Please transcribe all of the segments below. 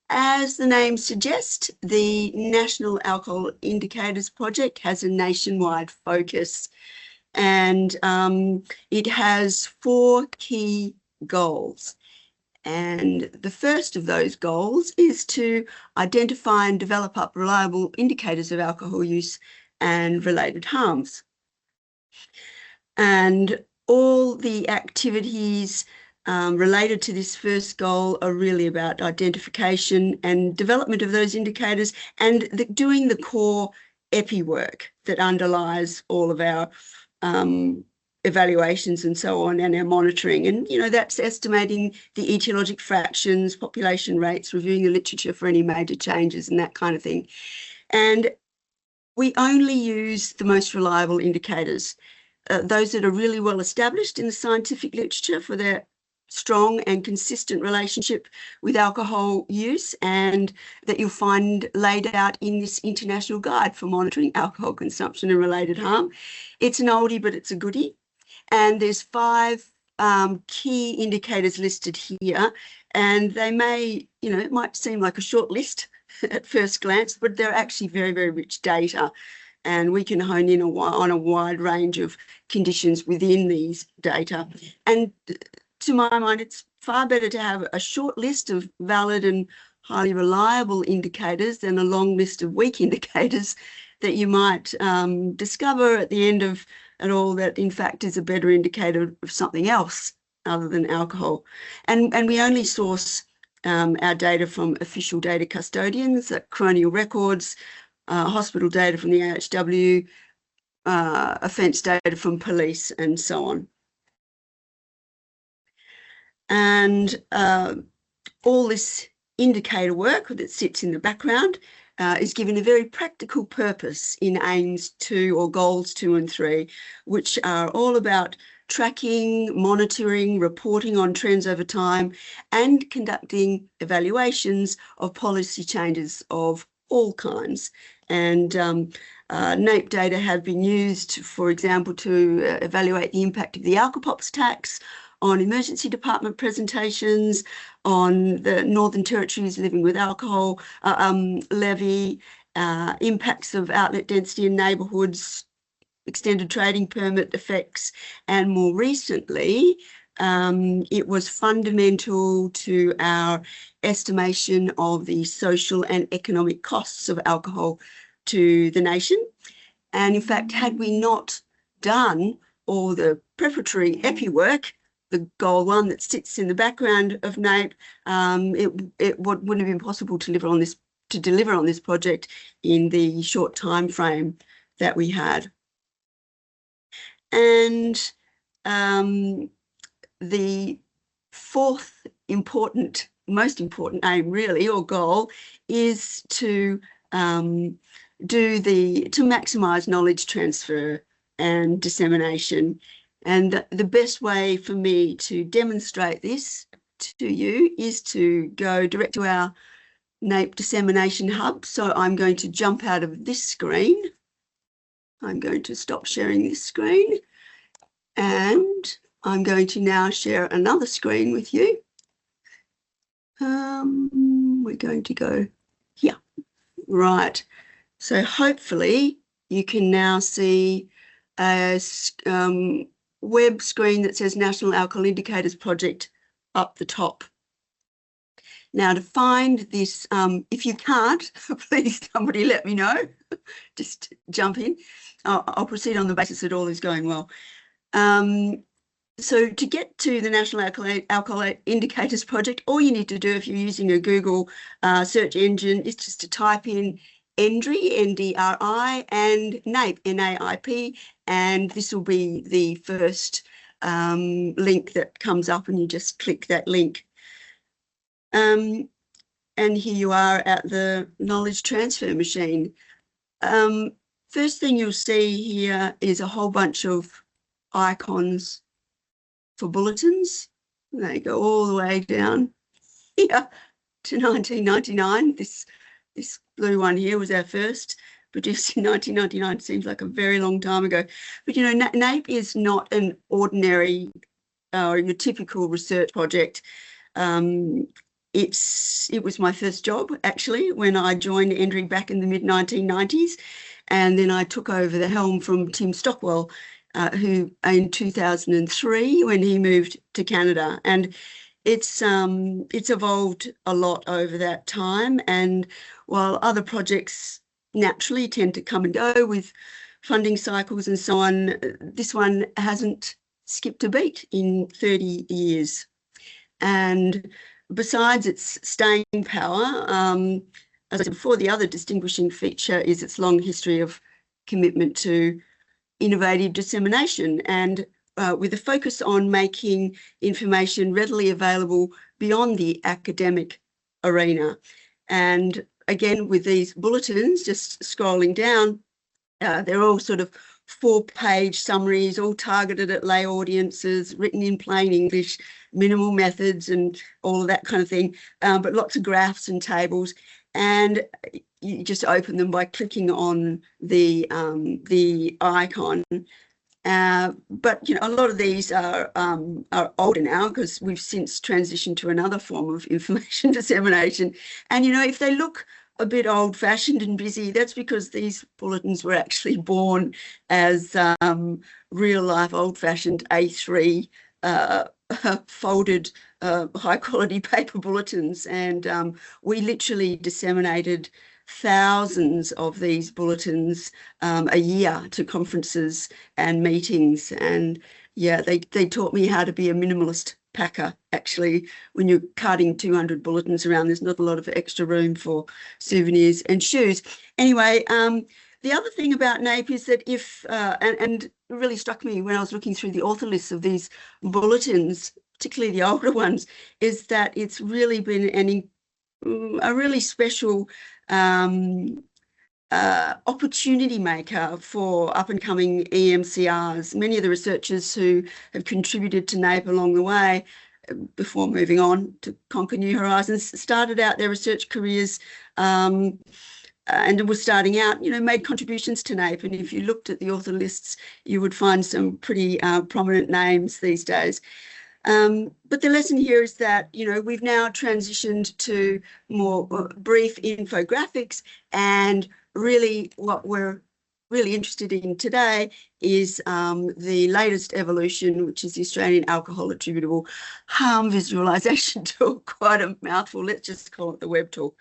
As the name suggests, the National Alcohol Indicators Project has a nationwide focus, and it has 4 key goals. And the first of those goals is to identify and develop up reliable indicators of alcohol use and related harms. And all the activities related to this first goal are really about identification and development of those indicators and doing the core epi work that underlies all of our evaluations and so on, and our monitoring. And, you know, that's estimating the etiologic fractions, population rates, reviewing the literature for any major changes and that kind of thing. And we only use the most reliable indicators, those that are really well established in the scientific literature for their strong and consistent relationship with alcohol use, and that you'll find laid out in this international guide for monitoring alcohol consumption and related harm. It's an oldie, but it's a goodie. And there's 5 key indicators listed here, and they may, you know, it might seem like a short list at first glance, but they're actually very, very rich data. And we can hone in on a wide range of conditions within these data. And to my mind, it's far better to have a short list of valid and highly reliable indicators than a long list of weak indicators that you might discover at the end of it all that in fact is a better indicator of something else other than alcohol. And we only source our data from official data custodians, coronial records, hospital data from the AHW, offence data from police, and so on. And all this indicator work that sits in the background is given a very practical purpose in aims 2 or goals 2 and 3, which are all about tracking, monitoring, reporting on trends over time, and conducting evaluations of policy changes of all kinds. And NAIP data have been used, for example, to evaluate the impact of the Alcopops tax on emergency department presentations, on the Northern Territory's living with alcohol levy, impacts of outlet density in neighbourhoods, extended trading permit effects, and more recently, it was fundamental to our estimation of the social and economic costs of alcohol to the nation. And in fact, had we not done all the preparatory epi work, the goal 1 that sits in the background of NAIP, it wouldn't have been possible to deliver on this project in the short time frame that we had. And the 4th most important aim really, or goal, is to maximise knowledge transfer and dissemination. And the best way for me to demonstrate this to you is to go direct to our NAIP dissemination hub. So I'm going to jump out of this screen. I'm going to stop sharing this screen, and I'm going to now share another screen with you. We're going to go here. Right. So hopefully you can now see a web screen that says National Alcohol Indicators Project up the top. Now, to find this, if you can't, please somebody let me know. Just jump in. I'll proceed on the basis that all is going well. So to get to the National Alcohol Indicators Project, all you need to do if you're using a Google search engine is just to type in NDRI, NDRI, and NAIP, NAIP, and this will be the first link that comes up, and you just click that link. And here you are at the knowledge transfer machine. First thing you'll see here is a whole bunch of icons for bulletins. They go all the way down here to 1999. This blue one here was our first, produced in 1999. Seems like a very long time ago. But, you know, NAIP is not an ordinary or your typical research project. it was my first job, actually, when I joined NDRI back in the mid-1990s. And then I took over the helm from Tim Stockwell, who in 2003, when he moved to Canada. And it's evolved a lot over that time. And while other projects naturally tend to come and go with funding cycles and so on, this one hasn't skipped a beat in 30 years. And besides its staying power, as I said before, the other distinguishing feature is its long history of commitment to innovative dissemination, and with a focus on making information readily available beyond the academic arena. And again, with these bulletins, just scrolling down, they're all sort of 4-page summaries, all targeted at lay audiences, written in plain English, minimal methods and all of that kind of thing, but lots of graphs and tables. And you just open them by clicking on the icon. But, you know, a lot of these are older now, because we've since transitioned to another form of information dissemination. And, you know, if they look a bit old-fashioned and busy, that's because these bulletins were actually born as real-life old-fashioned A3 folded high-quality paper bulletins. And we literally disseminated thousands of these bulletins a year to conferences and meetings. And yeah, they taught me how to be a minimalist packer. Actually, when you're carting 200 bulletins around, there's not a lot of extra room for souvenirs and shoes. Anyway, the other thing about NAIP is that if, and it really struck me when I was looking through the author lists of these bulletins, particularly the older ones, is that it's really been a really special opportunity maker for up-and-coming EMCRs. Many of the researchers who have contributed to NAIP along the way, before moving on to conquer new horizons, started out their research careers and were starting out, you know, made contributions to NAIP. And if you looked at the author lists, you would find some pretty prominent names these days. But the lesson here is that, you know, we've now transitioned to more brief infographics, and really what we're really interested in today is the latest evolution, which is the Australian Alcohol Attributable Harm Visualisation Tool. Quite a mouthful. Let's just call it the web tool.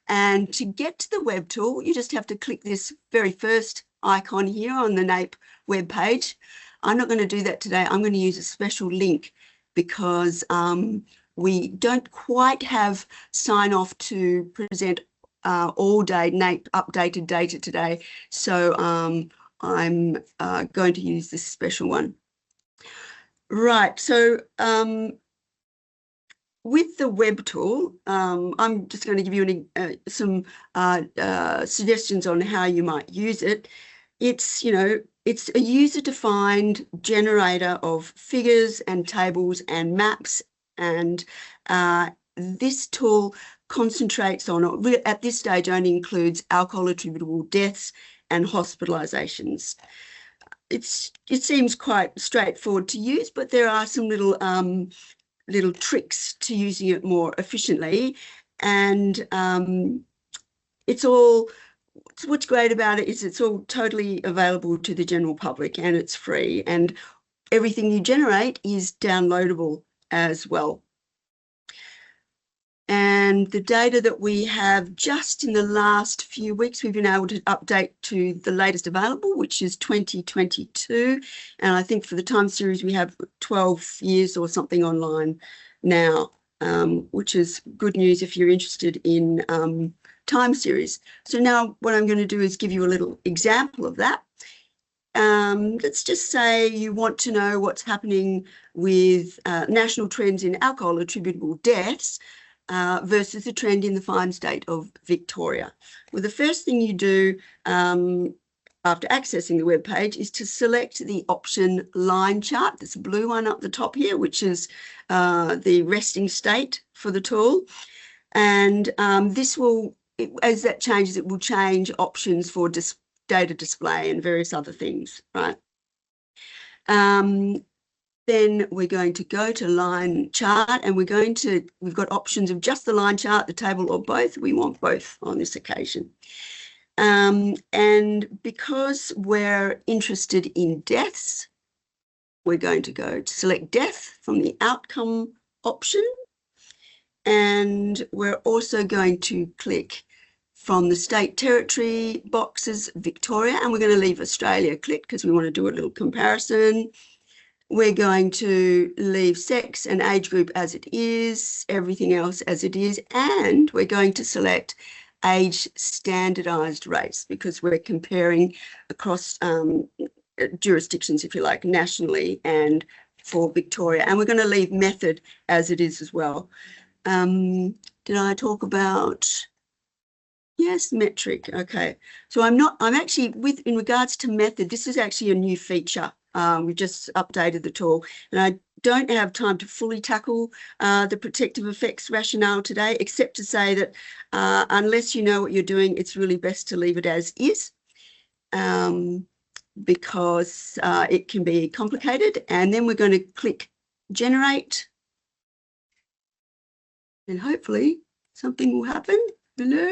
And to get to the web tool, you just have to click this very first icon here on the NAIP web page. I'm not going to do that today. I'm going to use a special link, because we don't quite have sign off to present all day NAIP updated data today. So I'm going to use this special one. Right, so with the web tool, I'm just going to give you some suggestions on how you might use it. It's, you know, it's a user-defined generator of figures and tables and maps, and this tool concentrates on, at this stage, only includes alcohol attributable deaths and hospitalisations. It seems quite straightforward to use, but there are some little tricks to using it more efficiently. And what's great about it is it's all totally available to the general public, and it's free, and everything you generate is downloadable as well. And the data that we have just in the last few weeks, we've been able to update to the latest available, which is 2022. And I think for the time series, we have 12 years or something online now, which is good news if you're interested in time series. So now what I'm going to do is give you a little example of that. Let's just say you want to know what's happening with national trends in alcohol attributable deaths versus the trend in the fine state of Victoria. Well, the first thing you do after accessing the web page is to select the option line chart, this blue one up the top here, which is the resting state for the tool. And this will, as that changes, it will change options for data display and various other things, right? Then we're going to go to line chart, and we've got options of just the line chart, the table, or both. We want both on this occasion. And because we're interested in deaths, we're going to go to select death from the outcome option. And we're also going to click from the state territory boxes, Victoria, and we're going to leave Australia clicked because we want to do a little comparison. We're going to leave sex and age group as it is, everything else as it is, and we're going to select age standardized rates because we're comparing across jurisdictions, if you like, nationally and for Victoria. And we're going to leave method as it is as well. Did I talk about... Yes, metric. Okay. So I'm actually in regards to method, this is actually a new feature. We've just updated the tool, and I don't have time to fully tackle the protective effects rationale today, except to say that unless you know what you're doing, it's really best to leave it as is, because it can be complicated. And then we're going to click generate, and hopefully something will happen. Hello?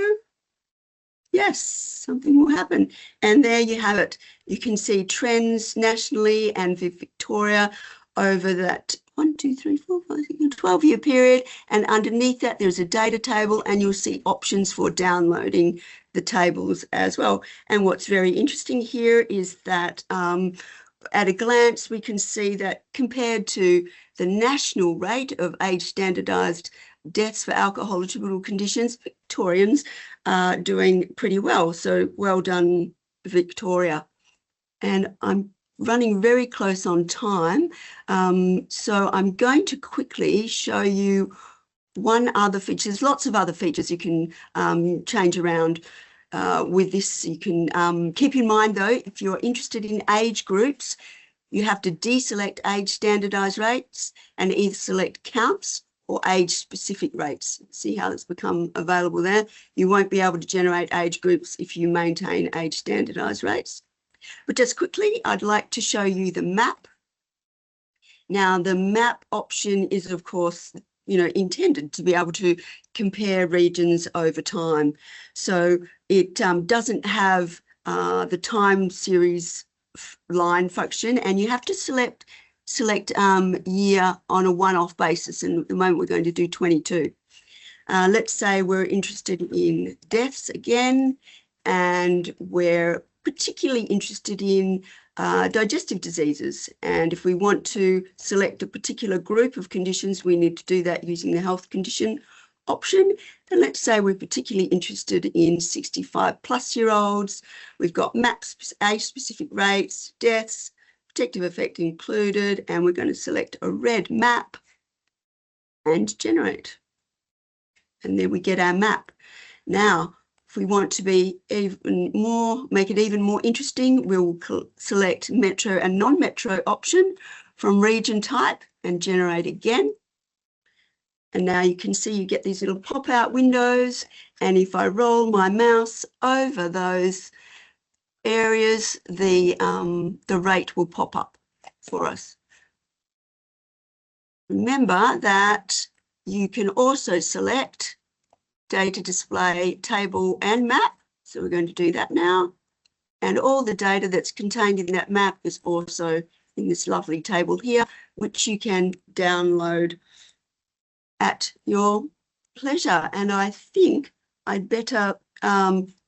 Yes, something will happen. And there you have it. You can see trends nationally and Victoria over that 12-year period. And underneath that, there's a data table, and you'll see options for downloading the tables as well. And what's very interesting here is that at a glance, we can see that compared to the national rate of age standardized deaths for alcohol attributable conditions, Victorians are doing pretty well. So well done, Victoria. And I'm running very close on time. So I'm going to quickly show you one other feature. There's lots of other features you can change around with this. You can keep in mind, though, if you're interested in age groups, you have to deselect age standardized rates and either select counts or age-specific rates. See how it's become available there? You won't be able to generate age groups if you maintain age standardised rates. But just quickly, I'd like to show you the map. Now, the map option is, of course, intended to be able to compare regions over time. So it doesn't have the time series line function, and you have to select year on a one-off basis, and at the moment we're going to do 22. Let's say we're interested in deaths again, and we're particularly interested in digestive diseases. And if we want to select a particular group of conditions, we need to do that using the health condition option. And let's say we're particularly interested in 65+-year-olds. We've got maps, age-specific rates, deaths, protective effect included, and we're going to select a red map and generate. And then we get our map. Now, if we want to be even more, make it even more interesting, we'll select metro and non-metro option from region type and generate again. And now you can see you get these little pop-out windows, and if I roll my mouse over those areas, the rate will pop up for us. Remember that you can also select data display, table and map. So we're going to do that now. And all the data that's contained in that map is also in this lovely table here, which you can download at your pleasure. And I think I'd better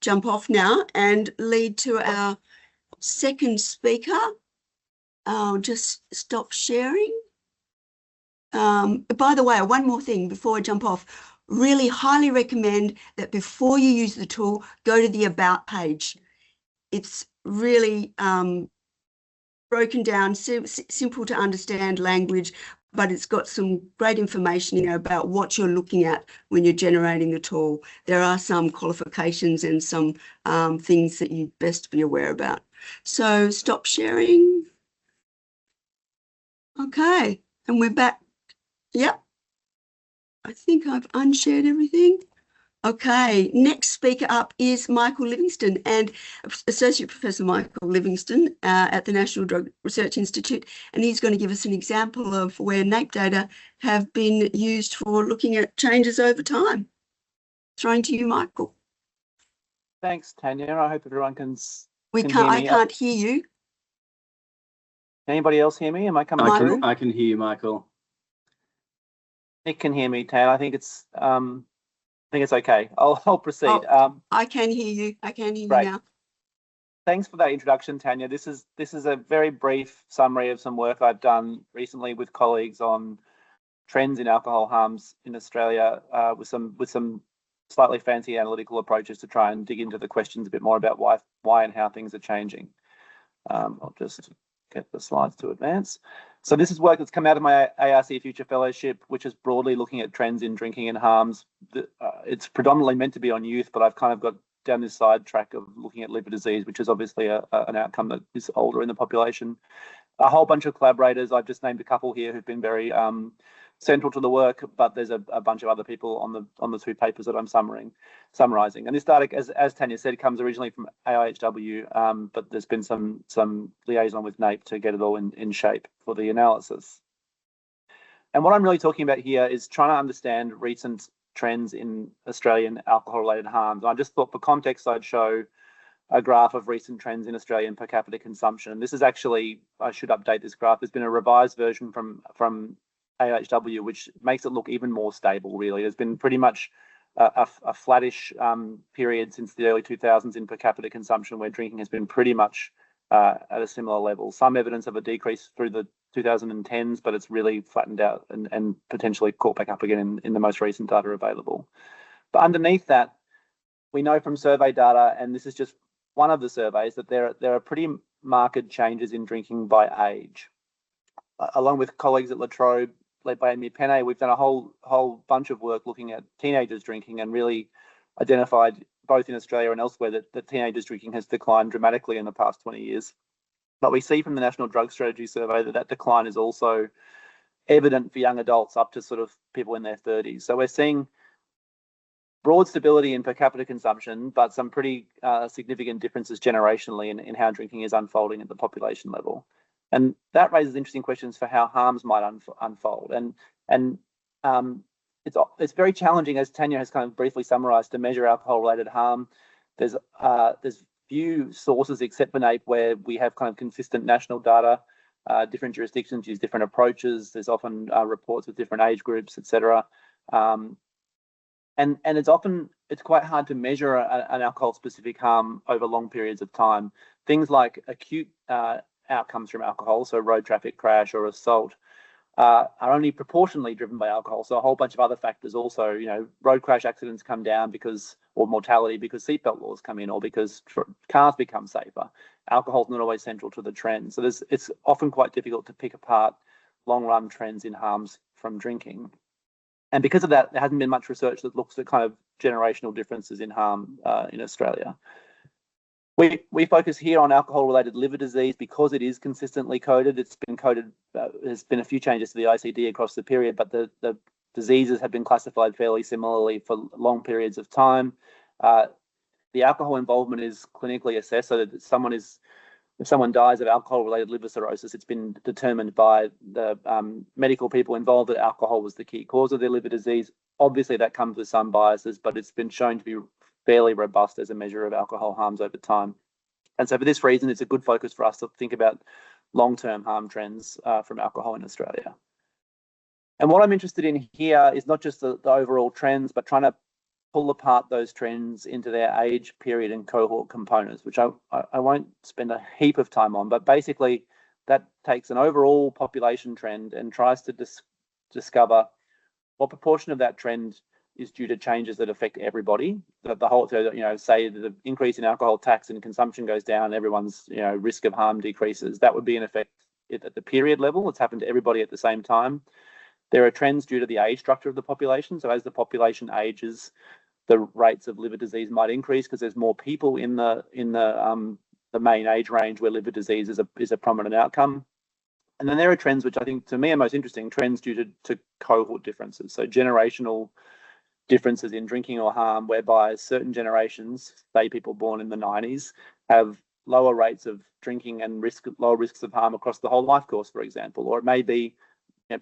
jump off now and lead to our second speaker. I'll just stop sharing. By the way, one more thing before I jump off. Really highly recommend that before you use the tool, go to the About page. It's really broken down, simple to understand language, but it's got some great information about what you're looking at when you're generating the tool. There are some qualifications and some things that you'd best be aware about. So stop sharing. Okay, and we're back. Yep. I think I've unshared everything. Okay, next speaker up is Michael Livingston, and Associate Professor Michael Livingston at the National Drug Research Institute, and he's going to give us an example of where NAIP data have been used for looking at changes over time. Throwing to you, Michael. Thanks, Tanya. I hope everyone can I can't hear you. Anybody else hear me? Am I coming through? I can hear you, Michael. Nick can hear me, Tan. I think it's okay. I'll proceed. I can hear you. I can hear Great. you now. Thanks for that introduction, Tanya. This is a very brief summary of some work I've done recently with colleagues on trends in alcohol harms in Australia, with some slightly fancy analytical approaches to try and dig into the questions a bit more about why and how things are changing. I'll just get the slides to advance. So this is work that's come out of my ARC Future Fellowship, which is broadly looking at trends in drinking and harms. It's predominantly meant to be on youth, but I've kind of got down this side track of looking at liver disease, which is obviously an outcome that is older in the population. A whole bunch of collaborators, I've just named a couple here who've been very central to the work, but there's a bunch of other people on the two papers that I'm summarizing. And this data, as Tanya said, comes originally from AIHW, but there's been some liaison with NAIP to get it all in shape for the analysis. And what I'm really talking about here is trying to understand recent trends in Australian alcohol-related harms. And I just thought for context, I'd show a graph of recent trends in Australian per capita consumption. And this is actually, I should update this graph. There's been a revised version from AIHW, which makes it look even more stable, really. There's been pretty much a flattish period since the early 2000s in per capita consumption, where drinking has been pretty much at a similar level. Some evidence of a decrease through the 2010s, but it's really flattened out and potentially caught back up again in the most recent data available. But underneath that, we know from survey data, and this is just one of the surveys, that there are pretty marked changes in drinking by age. Along with colleagues at La Trobe, led by Amy Penne, we've done a whole bunch of work looking at teenagers drinking and really identified, both in Australia and elsewhere, that teenagers drinking has declined dramatically in the past 20 years. But we see from the National Drug Strategy Survey that decline is also evident for young adults up to sort of people in their 30s. So we're seeing broad stability in per capita consumption, but some pretty significant differences generationally in how drinking is unfolding at the population level. And that raises interesting questions for how harms might unfold. And it's very challenging, as Tanya has kind of briefly summarised, to measure alcohol-related harm. There's few sources except for NAIP where we have kind of consistent national data. Different jurisdictions use different approaches. There's often reports with different age groups, etc. And it's quite hard to measure an alcohol-specific harm over long periods of time. Things like acute outcomes from alcohol, so road traffic crash or assault, are only proportionally driven by alcohol. So a whole bunch of other factors also, road crash accidents come down or mortality because seatbelt laws come in, or because cars become safer. Alcohol's not always central to the trend. So it's often quite difficult to pick apart long-run trends in harms from drinking. And because of that, there hasn't been much research that looks at kind of generational differences in harm in Australia. We focus here on alcohol-related liver disease because it is consistently coded. It's been coded, there's been a few changes to the ICD across the period, but the diseases have been classified fairly similarly for long periods of time. The alcohol involvement is clinically assessed, so that if someone dies of alcohol-related liver cirrhosis, it's been determined by the medical people involved that alcohol was the key cause of their liver disease. Obviously, that comes with some biases, but it's been shown to be fairly robust as a measure of alcohol harms over time. And so for this reason, it's a good focus for us to think about long-term harm trends from alcohol in Australia. And what I'm interested in here is not just the overall trends, but trying to pull apart those trends into their age, period, and cohort components, which I won't spend a heap of time on, but basically that takes an overall population trend and tries to discover what proportion of that trend is due to changes that affect everybody. The whole, say the increase in alcohol tax and consumption goes down, everyone's risk of harm decreases. That would be in effect at the period level. It's happened to everybody at the same time. There are trends due to the age structure of the population. So as the population ages, the rates of liver disease might increase because there's more people in the main age range where liver disease is a prominent outcome. And then there are trends which I think to me are most interesting, trends due to cohort differences. So generational differences in drinking or harm, whereby certain generations, say people born in the 90s, have lower rates of drinking and lower risks of harm across the whole life course, for example. Or it may be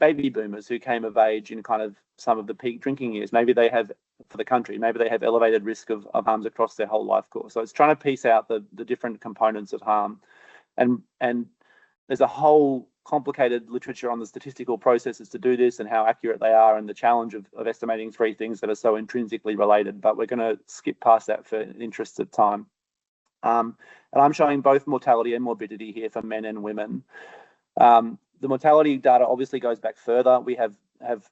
baby boomers who came of age in kind of some of the peak drinking years. Maybe they have, for the country, maybe they have elevated risk of harms across their whole life course. So it's trying to piece out the different components of harm. And there's a whole complicated literature on the statistical processes to do this and how accurate they are, and the challenge of estimating three things that are so intrinsically related, but we're going to skip past that for interests of time. And I'm showing both mortality and morbidity here for men and women. The mortality data obviously goes back further. We have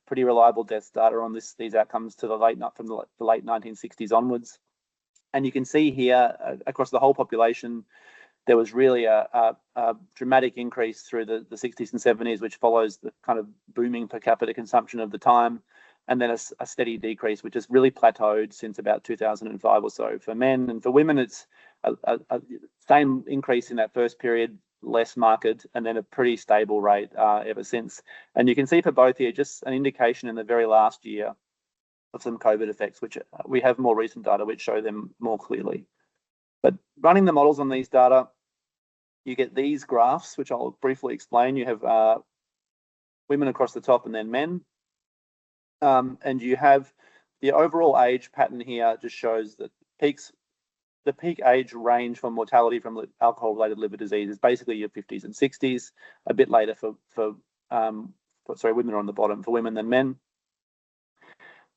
pretty reliable death data on these outcomes to the late 1960s onwards. And you can see here across the whole population, there was really a dramatic increase through the 60s and 70s, which follows the kind of booming per capita consumption of the time, and then a steady decrease, which has really plateaued since about 2005 or so. For men and for women, it's a same increase in that first period, less marked, and then a pretty stable rate ever since. And you can see for both here, just an indication in the very last year of some COVID effects, which we have more recent data which show them more clearly. But running the models on these data, you get these graphs, which I'll briefly explain. You have women across the top and then men. And you have the overall age pattern here just shows that the peak age range for mortality from alcohol-related liver disease is basically your 50s and 60s, a bit later for women are on the bottom, for women than men.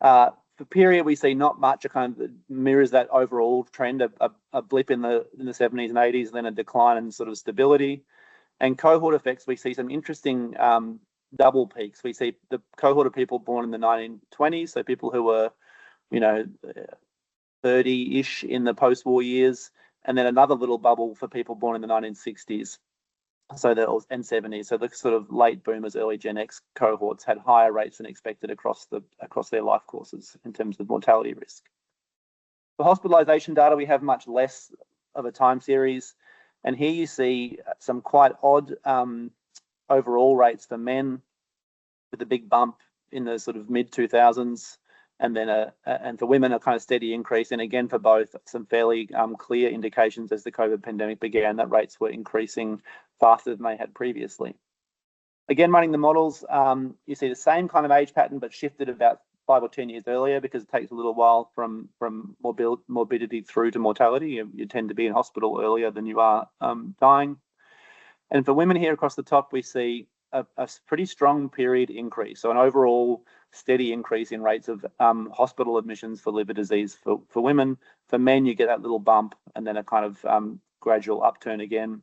For period, we see not much. It kind of mirrors that overall trend, a blip in the 70s and 80s, then a decline and sort of stability. And cohort effects, we see some interesting double peaks. We see the cohort of people born in the 1920s, so people who were, 30-ish in the post-war years, and then another little bubble for people born in the 1960s. And 70s. So the sort of late boomers, early Gen X cohorts had higher rates than expected across their life courses in terms of mortality risk. For hospitalisation data, we have much less of a time series, and here you see some quite odd overall rates for men, with a big bump in the sort of mid 2000s, and then and for women a kind of steady increase. And again, for both, some fairly clear indications as the COVID pandemic began that rates were increasing faster than they had previously. Again, running the models, you see the same kind of age pattern, but shifted about 5 or 10 years earlier, because it takes a little while from morbidity through to mortality. You tend to be in hospital earlier than you are dying. And for women here across the top, we see a pretty strong period increase. So an overall steady increase in rates of hospital admissions for liver disease for women. For men, you get that little bump and then a kind of gradual upturn again.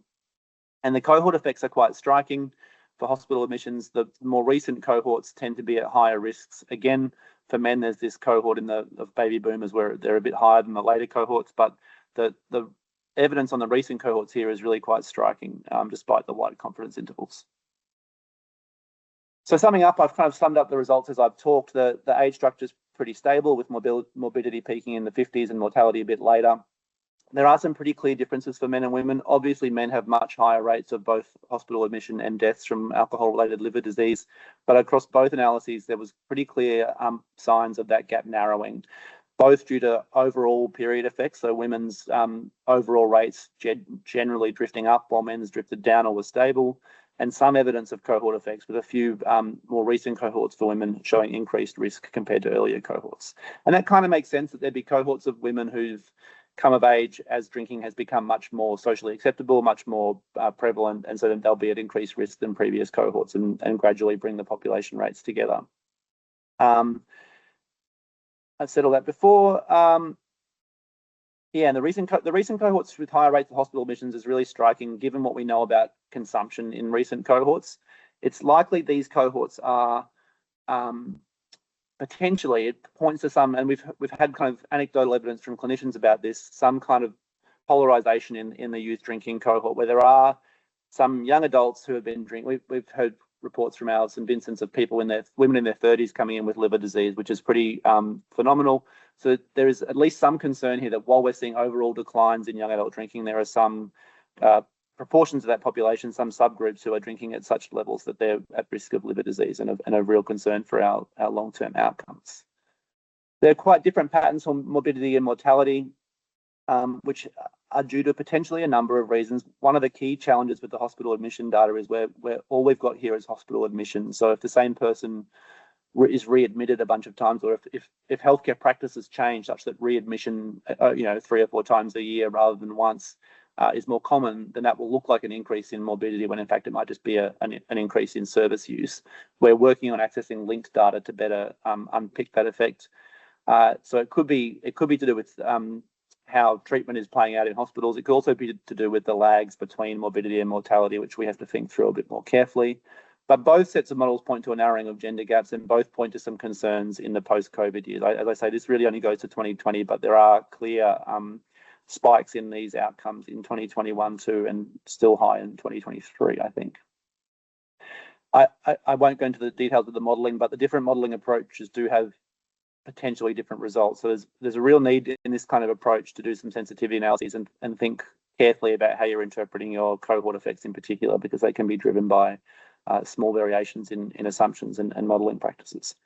And the cohort effects are quite striking. For hospital admissions, the more recent cohorts tend to be at higher risks. Again, for men, there's this cohort of baby boomers where they're a bit higher than the later cohorts, but the evidence on the recent cohorts here is really quite striking, despite the wide confidence intervals. So summing up, I've kind of summed up the results as I've talked. The age structure is pretty stable, with morbidity peaking in the 50s and mortality a bit later. There are some pretty clear differences for men and women. Obviously, men have much higher rates of both hospital admission and deaths from alcohol-related liver disease, but across both analyses, there was pretty clear signs of that gap narrowing, both due to overall period effects, so women's overall rates generally drifting up while men's drifted down or were stable, and some evidence of cohort effects, with a few more recent cohorts for women showing increased risk compared to earlier cohorts. And that kind of makes sense, that there'd be cohorts of women who've come of age as drinking has become much more socially acceptable, much more prevalent, and so then they'll be at increased risk than previous cohorts, and gradually bring the population rates together. I've said all that before. Yeah, and the recent cohorts with higher rates of hospital admissions is really striking, given what we know about consumption in recent cohorts. It's likely these cohorts are potentially, it points to some, and we've had kind of anecdotal evidence from clinicians about this, some kind of polarization in the youth drinking cohort, where there are some young adults who have been drinking. We've heard reports from our St Vincent's of women in their 30s coming in with liver disease, which is pretty phenomenal. So there is at least some concern here that while we're seeing overall declines in young adult drinking, there are some proportions of that population, some subgroups, who are drinking at such levels that they're at risk of liver disease, and a real concern for our long-term outcomes. There are quite different patterns for morbidity and mortality, which are due to potentially a number of reasons. One of the key challenges with the hospital admission data is where all we've got here is hospital admission. So if the same person is readmitted a bunch of times, or if healthcare practices change such that readmission, 3 or 4 times a year rather than once, is more common, then that will look like an increase in morbidity when in fact it might just be an increase in service use. We're working on accessing linked data to better unpick that effect. So it could be to do with how treatment is playing out in hospitals. It could also be to do with the lags between morbidity and mortality, which we have to think through a bit more carefully. But both sets of models point to a narrowing of gender gaps, and both point to some concerns in the post-COVID years. As I say, this really only goes to 2020, but there are clear spikes in these outcomes in 2021 too, and still high in 2023, I think. I won't go into the details of the modelling, but the different modelling approaches do have potentially different results. So there's a real need in this kind of approach to do some sensitivity analyses and think carefully about how you're interpreting your cohort effects in particular, because they can be driven by small variations in assumptions and modelling practices.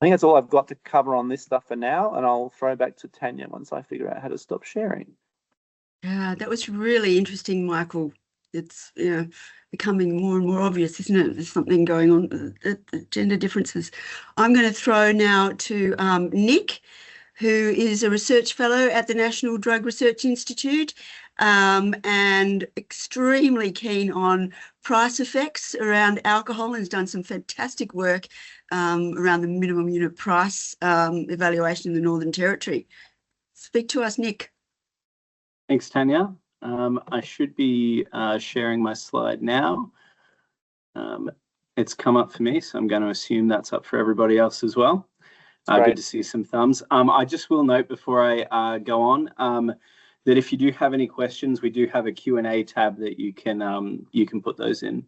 I think that's all I've got to cover on this stuff for now, and I'll throw back to Tanya once I figure out how to stop sharing. Yeah, that was really interesting, Michael. It's becoming more and more obvious, isn't it? There's something going on with the gender differences. I'm going to throw now to Nick, who is a research fellow at the National Drug Research Institute, and extremely keen on price effects around alcohol, and has done some fantastic work around the minimum unit price evaluation in the Northern Territory. Speak to us, Nick. Thanks, Tanya. I should be sharing my slide now. It's come up for me, so I'm going to assume that's up for everybody else as well. Good to see some thumbs. I just will note before I go on that if you do have any questions, we do have a Q&A tab that you can put those in.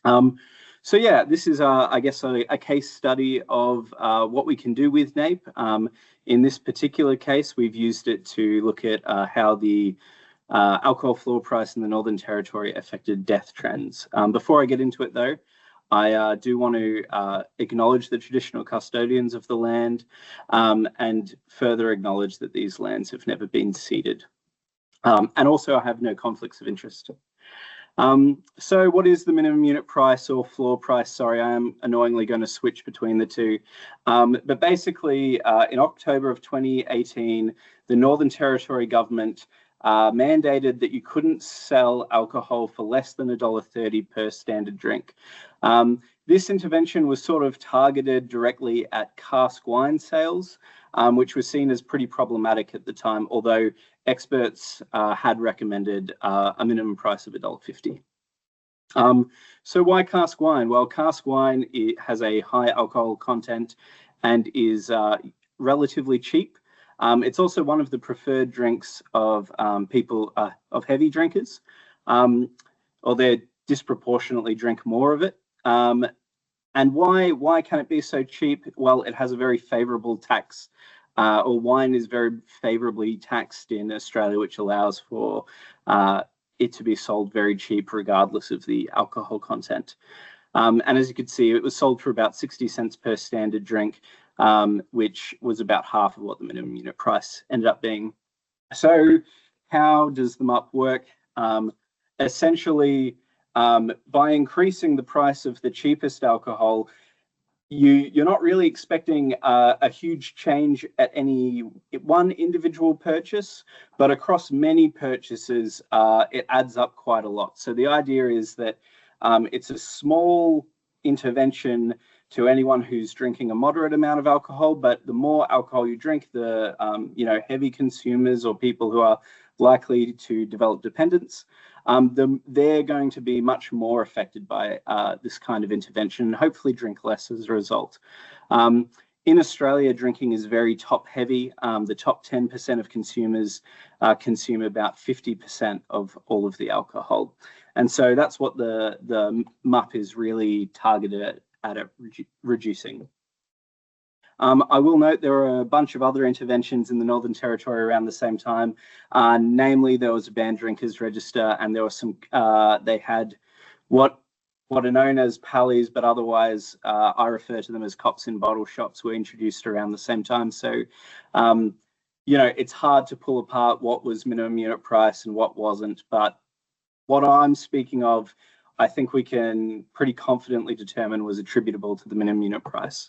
So yeah, this is I guess a case study of what we can do with NAIP. In this particular case, we've used it to look at how the alcohol floor price in the Northern Territory affected death trends. Before I get into it though, I do want to acknowledge the traditional custodians of the land and further acknowledge that these lands have never been ceded. And also I have no conflicts of interest. So what is the minimum unit price or floor price? Sorry, I am annoyingly going to switch between the two. But basically in October of 2018, the Northern Territory government mandated that you couldn't sell alcohol for less than $1.30 per standard drink. This intervention was sort of targeted directly at cask wine sales, which was seen as pretty problematic at the time, although experts had recommended a minimum price of $1.50. So why cask wine? Well, cask wine, it has a high alcohol content and is relatively cheap. It's also one of the preferred drinks of people, of heavy drinkers, or they disproportionately drink more of it. And why can it be so cheap? Well, it has a very favourable tax, or wine is very favourably taxed in Australia, which allows for it to be sold very cheap regardless of the alcohol content. And as you can see, it was sold for about 60 cents per standard drink, which was about half of what the minimum unit price ended up being. So how does the MUP work? Essentially, by increasing the price of the cheapest alcohol, you're not really expecting a huge change at any one individual purchase, but across many purchases, it adds up quite a lot. So the idea is that it's a small intervention to anyone who's drinking a moderate amount of alcohol, but the more alcohol you drink, the heavy consumers or people who are likely to develop dependence, they're going to be much more affected by this kind of intervention and hopefully drink less as a result. In Australia, drinking is very top heavy. The top 10% of consumers consume about 50% of all of the alcohol. And so that's what the MUP is really targeted at reducing. I will note there are a bunch of other interventions in the Northern Territory around the same time. Namely, there was a banned drinkers register, and there was some. They had what what are known as pallies, but otherwise I refer to them as cops in bottle shops, were introduced around the same time. So, you know, it's hard to pull apart what was minimum unit price and what wasn't, but what I'm speaking of, I think we can pretty confidently determine was attributable to the minimum unit price.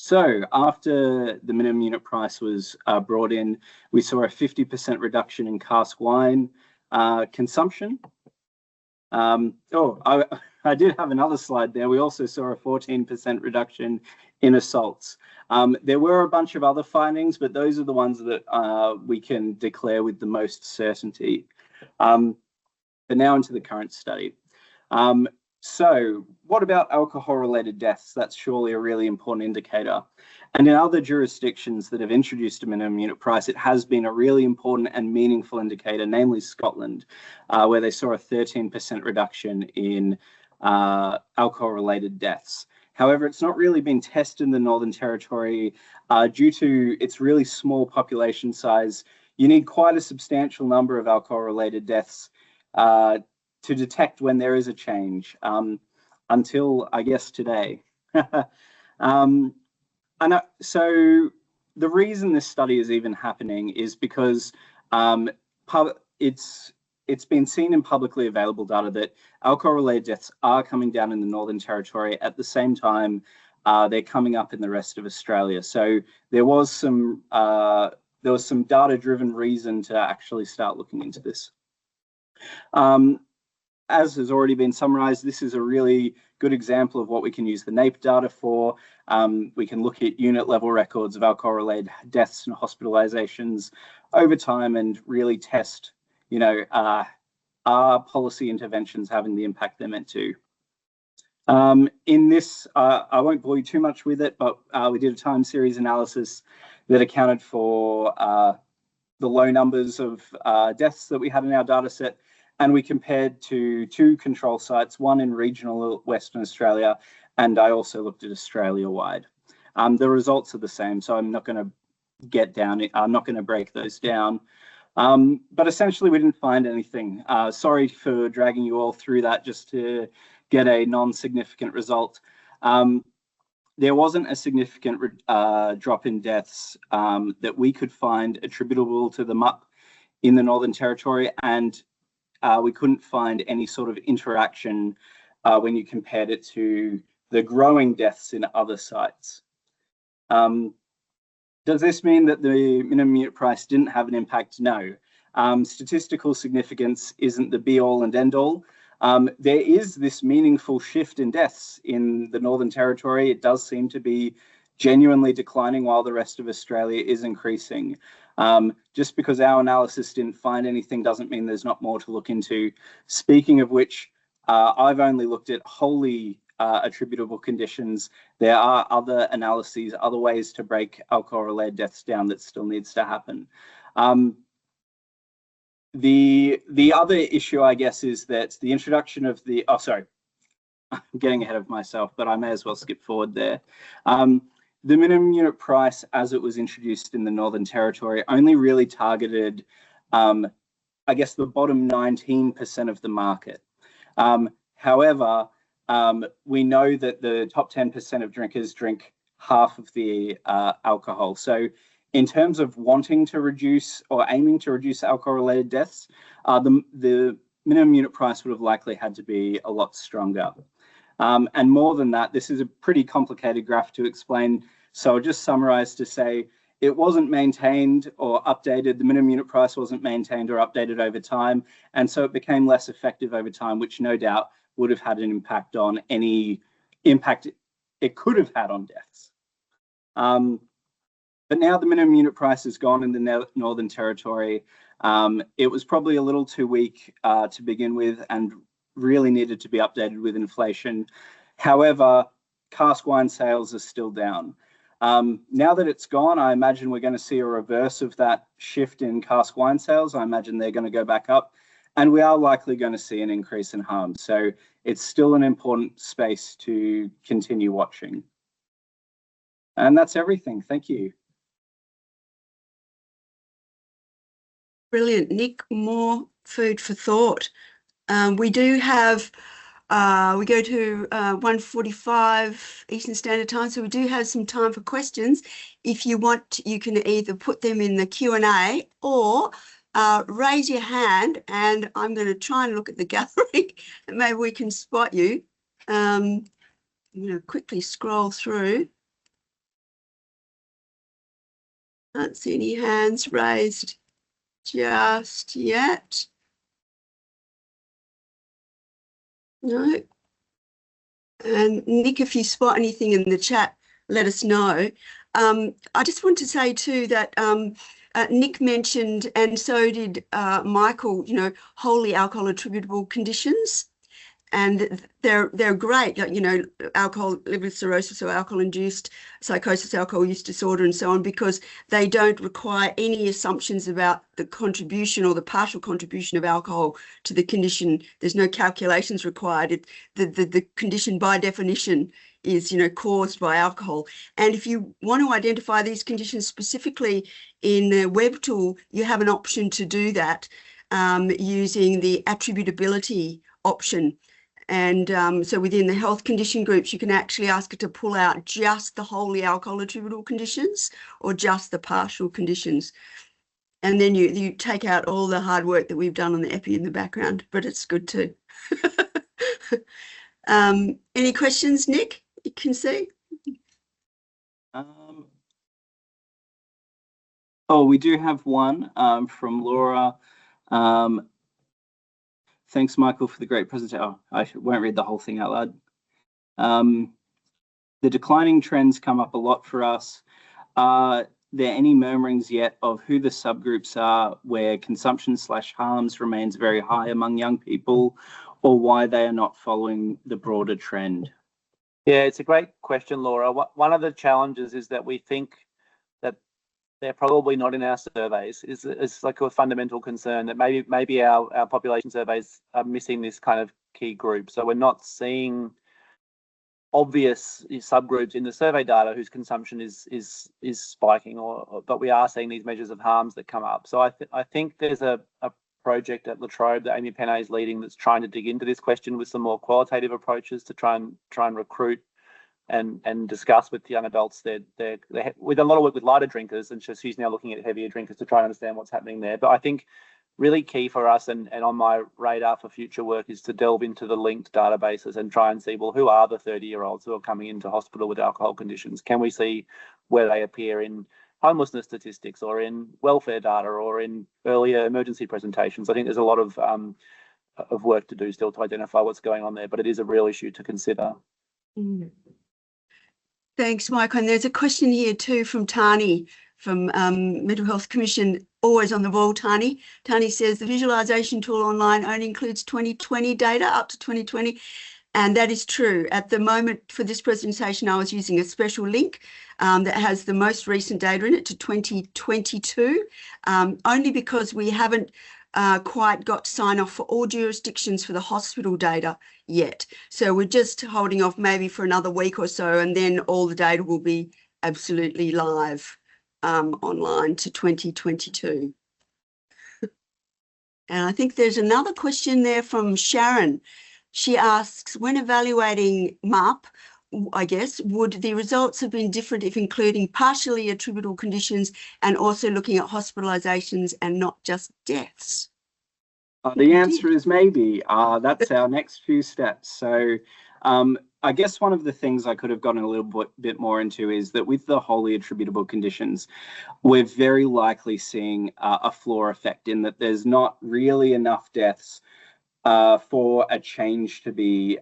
So after the minimum unit price was brought in, we saw a 50% reduction in cask wine consumption. I did have another slide there. We also saw a 14% reduction in assaults. There were a bunch of other findings, but those are the ones that we can declare with the most certainty. But now into the current study. So what about alcohol-related deaths? That's surely a really important indicator. And in other jurisdictions that have introduced a minimum unit price, it has been a really important and meaningful indicator, namely Scotland, where they saw a 13% reduction in alcohol-related deaths. However, it's not really been tested in the Northern Territory due to its really small population size. You need quite a substantial number of alcohol-related deaths to detect when there is a change, until, I guess, today. So the reason this study is even happening is because it's been seen in publicly available data that alcohol-related deaths are coming down in the Northern Territory at the same time they're coming up in the rest of Australia. So there was some data-driven reason to actually start looking into this. As has already been summarized, this is a really good example of what we can use the NAIP data for. We can look at unit level records of alcohol-related deaths and hospitalisations over time and really test, you know, are policy interventions having the impact they're meant to? In this, I won't bore you too much with it, but we did a time series analysis that accounted for the low numbers of deaths that we had in our data set. And we compared to 2 control sites, one in regional Western Australia, and I also looked at Australia-wide. The results are the same, so I'm not going to break those down. But essentially, we didn't find anything. Sorry for dragging you all through that just to get a non-significant result. There wasn't a significant drop in deaths that we could find attributable to the MUP in the Northern Territory, and we couldn't find any sort of interaction when you compared it to the growing deaths in other sites. Does this mean that the minimum unit price didn't have an impact? No. Statistical significance isn't the be-all and end-all. There is this meaningful shift in deaths in the Northern Territory. It does seem to be genuinely declining while the rest of Australia is increasing. Just because our analysis didn't find anything doesn't mean there's not more to look into. Speaking of which, I've only looked at wholly attributable conditions. There are other analyses, other ways to break alcohol-related deaths down that still needs to happen. The other issue, I guess, is that the introduction of the, I'm getting ahead of myself, but I may as well skip forward there. The minimum unit price, as it was introduced in the Northern Territory, only really targeted, I guess, the bottom 19% of the market. However, we know that the top 10% of drinkers drink half of the alcohol. So in terms of wanting to reduce or aiming to reduce alcohol-related deaths, the minimum unit price would have likely had to be a lot stronger. And more than that, this is a pretty complicated graph to explain. So I'll just summarize to say it wasn't maintained or updated. The minimum unit price wasn't maintained or updated over time. And so it became less effective over time, which no doubt would have had an impact on any impact it could have had on deaths. But now the minimum unit price is gone in the Northern Territory. It was probably a little too weak to begin with and really needed to be updated with inflation. However, cask wine sales are still down. Now that it's gone, I imagine we're going to see a reverse of that shift in cask wine sales. I imagine they're going to go back up, and we are likely going to see an increase in harm. So it's still an important space to continue watching. And that's everything. Thank you. Brilliant. Nick, more food for thought. We do have We go to 1:45 Eastern Standard Time, so we do have some time for questions. If you want, you can either put them in the Q&A or raise your hand, and I'm going to try and look at the gallery and maybe we can spot you. I'm going to quickly scroll through. Can't see any hands raised just yet. No. And Nick, if you spot anything in the chat, let us know. I just want to say too that Nick mentioned, and so did Michael, you know, wholly alcohol attributable conditions. And they're great, like, you know, alcohol liver cirrhosis or alcohol-induced psychosis, alcohol use disorder, and so on, because they don't require any assumptions about the contribution or the partial contribution of alcohol to the condition. There's no calculations required. The condition by definition is, you know, caused by alcohol. And if you want to identify these conditions specifically in the web tool, you have an option to do that using the attributability option. And so within the health condition groups, you can actually ask it to pull out just the wholly alcohol attributable conditions or just the partial conditions. And then you take out all the hard work that we've done on the epi in the background, but it's good too. Any questions, Nick, you can see? Oh, we do have one from Laura. Thanks, Michael, for the great presentation. Oh, I won't read the whole thing out loud. The declining trends come up a lot for us. Are there any murmurings yet of who the subgroups are where consumption/harms remains very high among young people, or why they are not following the broader trend? Yeah, it's a great question, Laura. One of the challenges is that we think that they're probably not in our surveys. It's like a fundamental concern that maybe our population surveys are missing this kind of key group. So we're not seeing obvious subgroups in the survey data whose consumption is spiking, but we are seeing these measures of harms that come up. So I think there's a project at La Trobe that Amy Penne is leading that's trying to dig into this question with some more qualitative approaches to try and recruit and discuss with young adults. We've done a lot of work with lighter drinkers, and she's now looking at heavier drinkers to try and understand what's happening there. But I think really key for us and on my radar for future work is to delve into the linked databases and try and see, well, who are the 30-year-olds who are coming into hospital with alcohol conditions? Can we see where they appear in homelessness statistics or in welfare data or in earlier emergency presentations? I think there's a lot of work to do still to identify what's going on there, but it is a real issue to consider. Mm. Thanks, Mike. And there's a question here too from Tani from Mental Health Commission, always on the ball, Tani. Tani says the visualisation tool online only includes 2020 data up to 2020. And that is true. At the moment for this presentation, I was using a special link that has the most recent data in it to 2022, only because we haven't quite got sign off for all jurisdictions for the hospital data yet. So we're just holding off maybe for another week or so, and then all the data will be absolutely live online to 2022. And I think there's another question there from Sharon. She asks, when evaluating MAP, I guess, would the results have been different if including partially attributable conditions and also looking at hospitalisations and not just deaths? The answer is maybe. That's our next few steps. So I guess one of the things I could have gotten a little bit more into is that with the wholly attributable conditions, we're very likely seeing a floor effect in that there's not really enough deaths for a change to be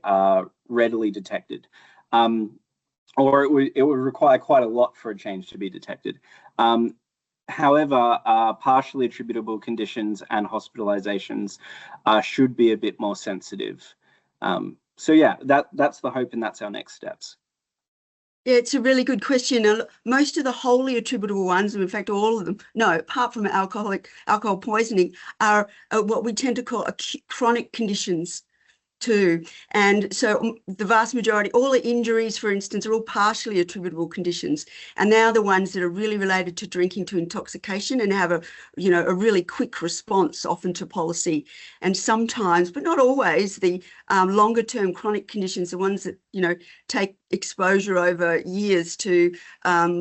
readily detected. Or it would require quite a lot for a change to be detected. However, partially attributable conditions and hospitalisations should be a bit more sensitive. So yeah, that's the hope, and that's our next steps. Yeah, it's a really good question. Most of the wholly attributable ones, and in fact all of them, no, apart from alcohol poisoning, are what we tend to call acute chronic conditions. too. And so the vast majority, all the injuries, for instance, are all partially attributable conditions. And now the ones that are really related to drinking to intoxication and have a really quick response often to policy. And sometimes, but not always, the longer term chronic conditions, the ones that, take exposure over years to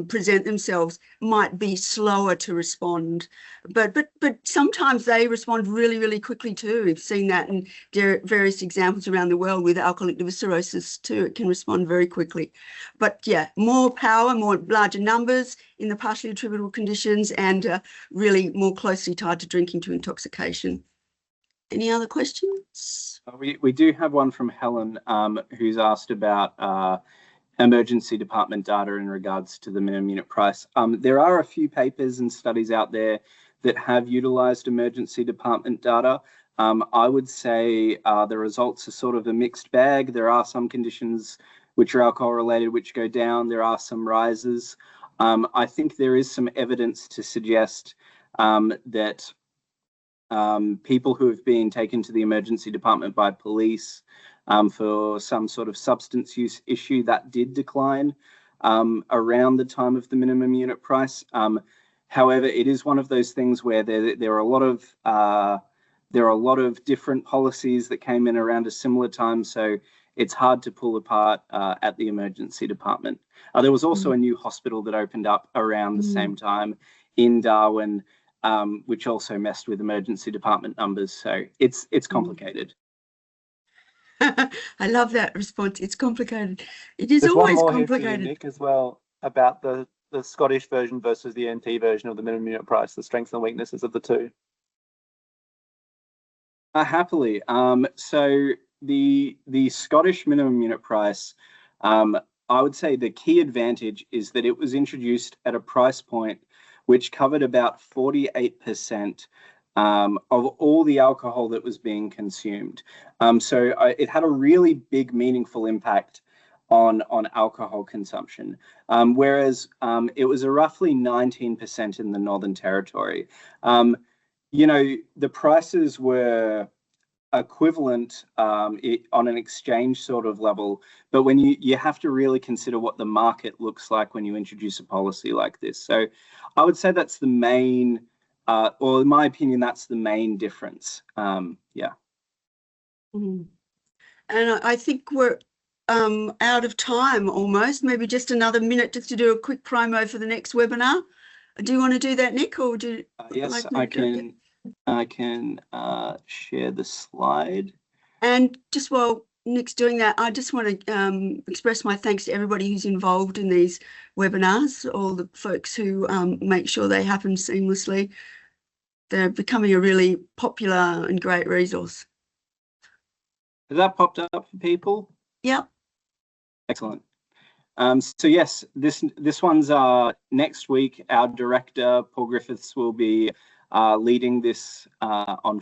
present themselves, might be slower to respond. But sometimes they respond really, really quickly too. We've seen that in various examples around the world with alcoholic liver cirrhosis too. It can respond very quickly. But yeah, more power, more larger numbers in the partially attributable conditions, and really more closely tied to drinking to intoxication. Any other questions? We do have one from Helen, who's asked about emergency department data in regards to the minimum unit price. There are a few papers and studies out there that have utilized emergency department data. I would say the results are sort of a mixed bag. There are some conditions which are alcohol related which go down. There are some rises. I think there is some evidence to suggest that people who have been taken to the emergency department by police for some sort of substance use issue, that did decline around the time of the minimum unit price. However, it is one of those things where there are a lot of different policies that came in around a similar time, so it's hard to pull apart at the emergency department. There was also a new hospital that opened up around the same time in Darwin, which also messed with emergency department numbers. So it's complicated. I love that response. It's complicated. It is There's always one more here for complicated. you, Nick, as well, about the Scottish version versus the NT version of the minimum unit price, the strengths and weaknesses of the two. Happily. So the Scottish minimum unit price, I would say the key advantage is that it was introduced at a price point which covered about 48% of all the alcohol that was being consumed. So it had a really big, meaningful impact on alcohol consumption, whereas it was a roughly 19% in the Northern Territory. The prices were equivalent on an exchange sort of level, but when you have to really consider what the market looks like when you introduce a policy like this. So I would say that's the main, or in my opinion, that's the main difference. Yeah. And I think we're out of time almost. Maybe just another minute just to do a quick promo for the next webinar. Do you want to do that, Nick, or would you? Yes, I can. I can share the slide. And just while Nick's doing that, I just want to express my thanks to everybody who's involved in these webinars, all the folks who make sure they happen seamlessly. They're becoming a really popular and great resource. Has that popped up for people? Yep. Excellent. So yes, this one's next week. Our director, Paul Griffiths, will be leading this on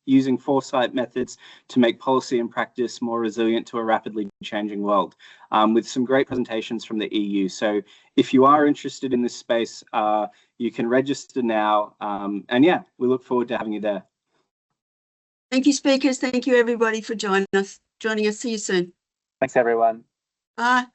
using foresight methods to make policy and practice more resilient to a rapidly changing world, with some great presentations from the EU. So if you are interested in this space, you can register now. And yeah, we look forward to having you there. Thank you, speakers. Thank you, everybody, for joining us. See you soon. Thanks, everyone. Bye.